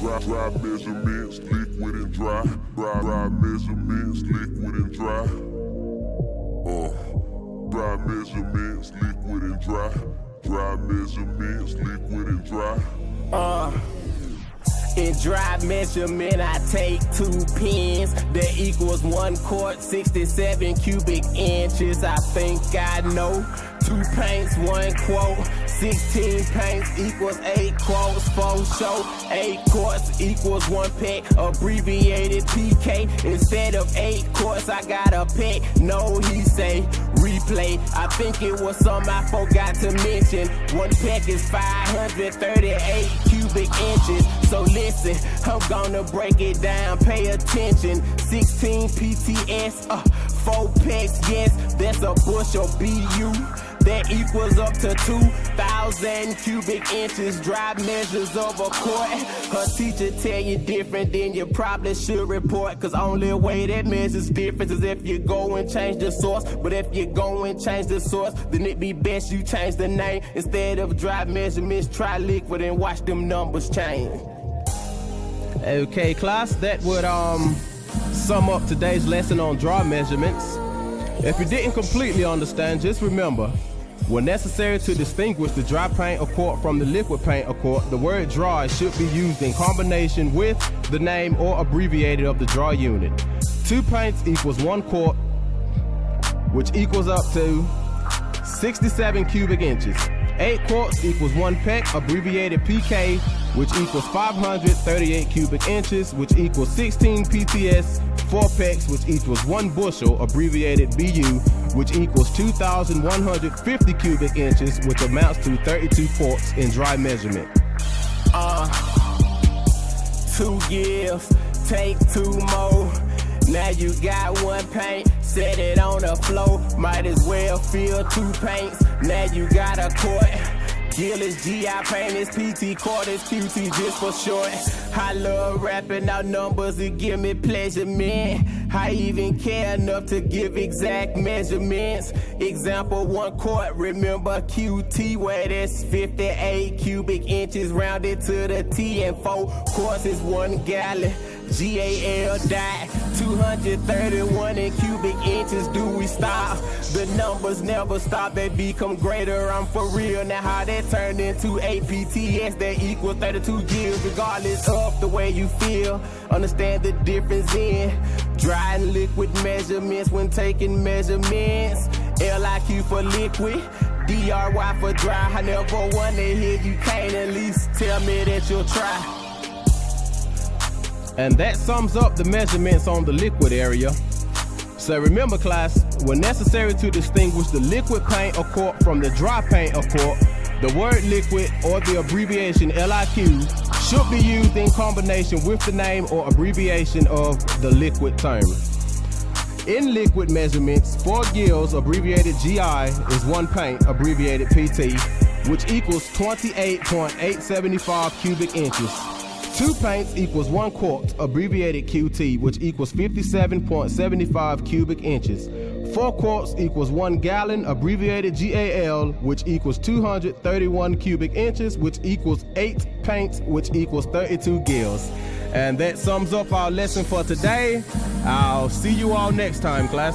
Dry measurements, liquid and dry. Dry measurements, liquid and dry. Dry measurements, liquid and dry. Dry measurements, liquid and dry. In dry measurement, I take 2 pens. That equals 1 quart, 67 cubic inches. I think I know. 2 paints, 1 quote. 16 paints equals 8 quotes for show. 8 quarts equals 1 peck, abbreviated PK. Instead of 8 quarts, I got a peck. No, he say replay. I think it was something I forgot to mention. 1 peck is 538 cubic inches. So listen, I'm gonna break it down, pay attention. 16 PTS, 4 pecks, yes, that's a bushel BU. That equals up to 2,000 cubic inches. Dry measures of a quart. Her teacher tell you different, then you probably should report. Cause only way that measures difference is if you go and change the source. But if you go and change the source, then it be best you change the name. Instead of dry measurements, try liquid and watch them numbers change. Okay, class, that would sum up today's lesson on dry measurements. If you didn't completely understand, just remember, when necessary to distinguish the dry paint or quart from the liquid paint or quart, the word dry should be used in combination with the name or abbreviated of the dry unit. 2 paints equals 1 quart, which equals up to 67 cubic inches. 8 quarts equals 1 peck, abbreviated PK, which equals 538 cubic inches, which equals 16 PTS. 4 pecks, which equals 1 bushel, abbreviated BU, which equals 2,150 cubic inches, which amounts to 32 quarts in dry measurement. 2 gives, take 2 more. Now you got 1 paint, set it on the floor. Might as well fill 2 paints. Now you got a quart. Gill is GI, paint is PT, quart is QT just for short. I love rapping out numbers, it give me pleasure, man. I even care enough to give exact measurements. Example, 1 quart, remember QT, where that's 58 cubic inches rounded to the T, and 4 quarts is 1 gallon. GAL died, 231 in cubic inches. Do we stop? The numbers never stop, they become greater. I'm for real. Now how that turned into 8 PTS, that equals 32 years. Regardless of the way you feel, understand the difference in dry and liquid measurements when taking measurements. LIQ for liquid, DRY for dry. I never wanna hear you can't, at least tell me that you'll try. And that sums up the measurements on the liquid area. So remember, class, when necessary to distinguish the liquid paint or quart from the dry paint or quart, the word liquid or the abbreviation LIQ should be used in combination with the name or abbreviation of the liquid term. In liquid measurements, 4 gills, abbreviated GI, is 1 paint, abbreviated PT, which equals 28.875 cubic inches. 2 paints equals 1 quart, abbreviated QT, which equals 57.75 cubic inches. 4 quarts equals 1 gallon, abbreviated GAL, which equals 231 cubic inches, which equals 8 paints, which equals 32 gills. And that sums up our lesson for today. I'll see you all next time, class.